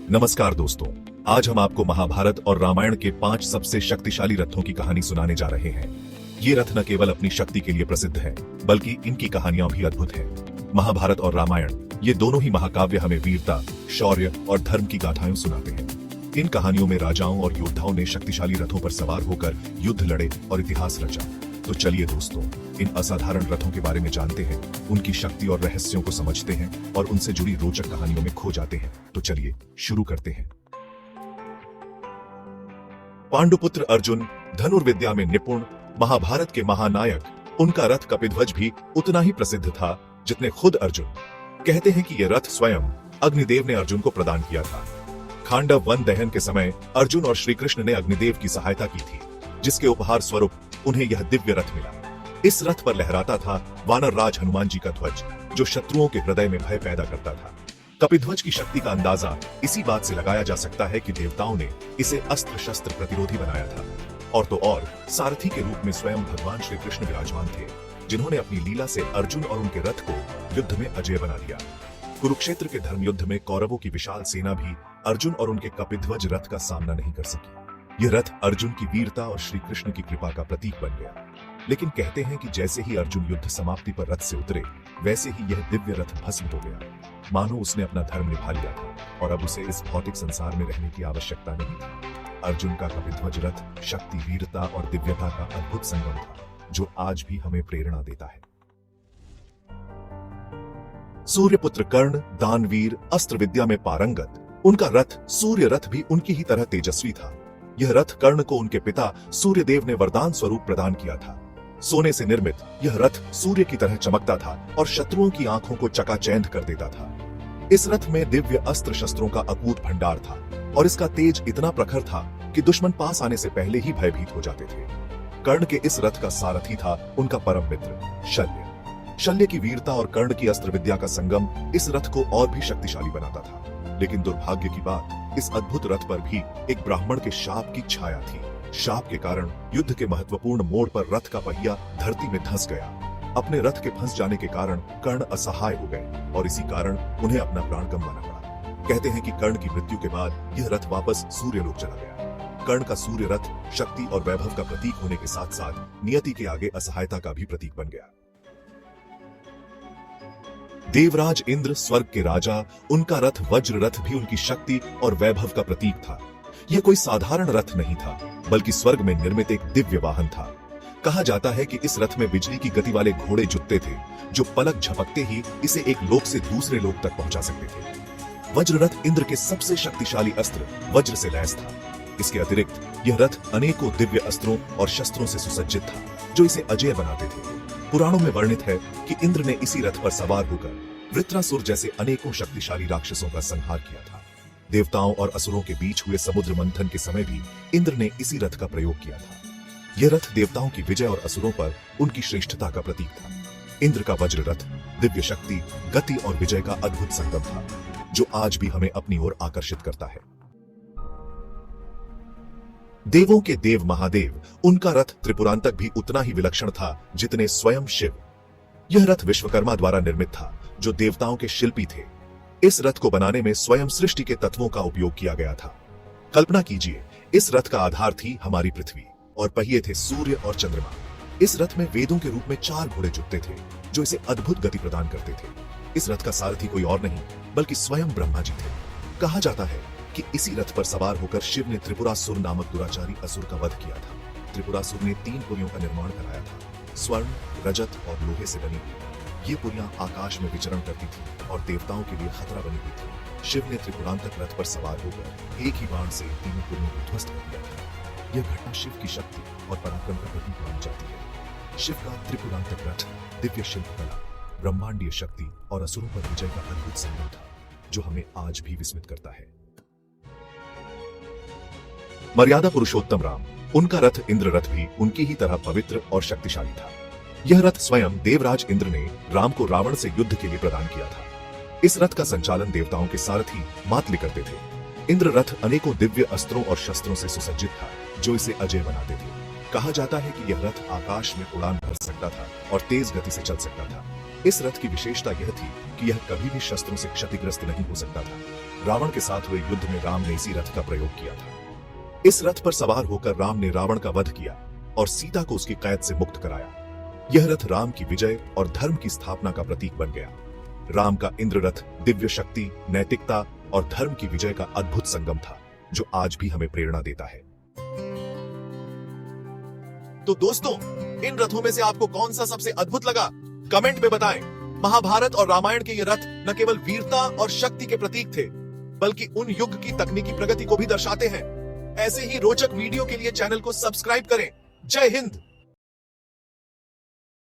नमस्कार दोस्तों, आज हम आपको महाभारत और रामायण के 5 सबसे शक्तिशाली रथों की कहानी सुनाने जा रहे हैं। ये रथ न केवल अपनी शक्ति के लिए प्रसिद्ध हैं, बल्कि इनकी कहानियां भी अद्भुत हैं। महाभारत और रामायण ये दोनों ही महाकाव्य हमें वीरता, शौर्य और धर्म की गाथाएं सुनाते हैं। इन कहानियों में राजाओं और योद्धाओं ने शक्तिशाली रथों पर सवार होकर युद्ध लड़े और इतिहास रचा। तो चलिए दोस्तों, इन असाधारण रथों के बारे में जानते हैं, उनकी शक्ति और रहस्यों को समझते हैं और उनसे जुड़ी रोचक कहानियों में खो जाते हैं। तो चलिए शुरू करते हैं। पांडुपुत्र अर्जुन धनुर्विद्या में निपुण, महाभारत के महानायक। उनका रथ कपिध्वज भी उतना ही प्रसिद्ध था जितने खुद अर्जुन। कहते हैं कि यह रथ स्वयं अग्निदेव ने अर्जुन को प्रदान किया था। खांडव वन दहन के समय अर्जुन और श्री कृष्ण ने अग्निदेव की सहायता की थी, जिसके उपहार स्वरूप उन्हें यह दिव्य रथ मिला। इस रथ पर लहराता था वानर राज हनुमान जी का ध्वज, जो शत्रुओं के हृदय में भय पैदा करता था। कपिध्वज की शक्ति का अंदाजा इसी बात से लगाया जा सकता है कि देवताओं ने इसे अस्त्र शस्त्र प्रतिरोधी बनाया था। और तो और सारथी के रूप में स्वयं भगवान श्री कृष्ण विराजमान थे, जिन्होंने अपनी लीला से अर्जुन और उनके रथ को युद्ध में अजेय बना दिया। कुरुक्षेत्र के धर्म युद्ध में कौरवों की विशाल सेना भी अर्जुन और उनके कपिध्वज रथ का सामना नहीं कर सकी। यह रथ अर्जुन की वीरता और श्री कृष्ण की कृपा का प्रतीक बन गया। लेकिन कहते हैं कि जैसे ही अर्जुन युद्ध समाप्ति पर रथ से उतरे, वैसे ही यह दिव्य रथ भस्म हो गया, मानो उसने अपना धर्म निभा लिया था और अब उसे इस भौतिक संसार में रहने की आवश्यकता नहीं थी। अर्जुन का कपिध्वज रथ शक्ति, वीरता और दिव्यता का अद्भुत संगम था, जो आज भी हमें प्रेरणा देता है। सूर्यपुत्र कर्ण दानवीर, अस्त्र विद्या में पारंगत। उनका रथ सूर्य रथ भी उनकी ही तरह तेजस्वी था। यह रथ कर्ण को उनके पिता सूर्यदेव ने वरदान स्वरूप प्रदान किया था। सोने से निर्मित यह रथ सूर्य की तरह चमकता था और शत्रुओं की आंखों को चकाचौंध कर देता था। इस रथ में दिव्य अस्त्र शस्त्रों का अकूत भंडार था और इसका तेज इतना प्रखर था कि दुश्मन पास आने से पहले ही भयभीत हो जाते थे। कर्ण के इस रथ का सारथी था उनका परम मित्र शल्य। शल्य की वीरता और कर्ण की अस्त्र विद्या का संगम इस रथ को और भी शक्तिशाली बनाता था। लेकिन दुर्भाग्य की बात, इस अद्भुत रथ पर भी एक ब्राह्मण के शाप की छाया थी। शाप के कारण युद्ध के महत्वपूर्ण मोड़ पर रथ का पहिया धरती में धंस गया। अपने रथ के फंस जाने के कारण कर्ण असहाय हो गए और इसी कारण उन्हें अपना प्राण गंवाना पड़ा। कहते हैं कि कर्ण की मृत्यु के बाद यह रथ वापस सूर्यलोक चला गया। कर्ण का सूर्य रथ शक्ति और वैभव का प्रतीक होने के साथ साथ नियति के आगे असहायता का भी प्रतीक बन गया। देवराज इंद्र, स्वर्ग के राजा, उनका रथ वज्र रथ भी उनकी शक्ति और वैभव का प्रतीक था। यह कोई साधारण रथ नहीं था, बल्कि स्वर्ग में निर्मित एक दिव्य वाहन था। कहा जाता है कि इस रथ में बिजली की गति वाले घोड़े जुटते थे, जो पलक झपकते ही इसे एक लोक से दूसरे लोक तक पहुंचा सकते थे। वज्र रथ इंद्र के सबसे शक्तिशाली अस्त्र वज्र से लैस था। इसके अतिरिक्त यह रथ अनेकों दिव्य अस्त्रों और शस्त्रों से सुसज्जित था, जो इसे अजेय बनाते थे। पुराणों में वर्णित है कि इंद्र ने इसी रथ पर सवार होकर वृत्रासुर जैसे अनेकों शक्तिशाली राक्षसों का संहार किया था। देवताओं और असुरों के बीच हुए समुद्र मंथन के समय भी इंद्र ने इसी रथ का प्रयोग किया था। यह रथ देवताओं की विजय और असुरों पर उनकी श्रेष्ठता का प्रतीक था। इंद्र का वज्र रथ दिव्य शक्ति, गति और विजय का अद्भुत संगम था, जो आज भी हमें अपनी ओर आकर्षित करता है। देवों के देव महादेव, उनका रथ त्रिपुरांतक भी उतना ही विलक्षण था जितने स्वयं शिव। यह रथ विश्वकर्मा द्वारा निर्मित था, जो देवताओं के शिल्पी थे। इस रथ को बनाने में स्वयं सृष्टि के तत्वों का उपयोग किया गया था। कल्पना कीजिए, इस रथ का आधार थी हमारी पृथ्वी और पहिए थे सूर्य और चंद्रमा। इस रथ में वेदों के रूप में 4 घोड़े जुटते थे, जो इसे अद्भुत गति प्रदान करते थे। इस रथ का सारथी कोई और नहीं, बल्कि स्वयं ब्रह्मा जी थे। कहा जाता है कि इसी रथ पर सवार होकर शिव ने त्रिपुरासुर नामक दुराचारी असुर का वध किया था। त्रिपुरासुर ने 3 पुरियों का निर्माण कराया था, स्वर्ण, रजत और लोहे से बनी हुई। ये पुरियां आकाश में विचरण करती थी और देवताओं के लिए खतरा बनी हुई थी। शिव ने त्रिपुरांतक रथ पर सवार होकर एक ही बाण से इन तीनों पुरियों को ध्वस्त कर दिया था। यह घटना शिव की शक्ति और पराक्रम का प्रतीक मानी जाती है। शिव का त्रिपुरांतक रथ दिव्य शिल्प कला, ब्रह्मांडीय शक्ति और असुरों पर विजय का अद्भुत संगम था, जो हमें आज भी विस्मित करता है। मर्यादा पुरुषोत्तम राम, उनका रथ इंद्र रथ भी उनकी ही तरह पवित्र और शक्तिशाली था। यह रथ स्वयं देवराज इंद्र ने राम को रावण से युद्ध के लिए प्रदान किया था। इस रथ का संचालन देवताओं के सारथी मातली करते थे। इंद्र रथ अनेकों दिव्य अस्त्रों और शस्त्रों से सुसज्जित था, जो इसे अजेय बनाते थे। कहा जाता है कि यह रथ आकाश में उड़ान भर सकता था और तेज गति से चल सकता था। इस रथ की विशेषता यह थी कि यह कभी भी शस्त्रों से क्षतिग्रस्त नहीं हो सकता था। रावण के साथ हुए युद्ध में राम ने इसी रथ का प्रयोग किया था। इस रथ पर सवार होकर राम ने रावण का वध किया और सीता को उसकी कैद से मुक्त कराया। यह रथ राम की विजय और धर्म की स्थापना का प्रतीक बन गया। राम का इंद्र रथ दिव्य शक्ति, नैतिकता और धर्म की विजय का अद्भुत संगम था, जो आज भी हमें प्रेरणा देता है। तो दोस्तों, इन रथों में से आपको कौन सा सबसे अद्भुत लगा? कमेंट में बताएं। महाभारत और रामायण के ये रथ न केवल वीरता और शक्ति के प्रतीक थे, बल्कि उन युग की तकनीकी प्रगति को भी दर्शाते हैं। ऐसे ही रोचक वीडियो के लिए चैनल को सब्सक्राइब करें। जय हिंद।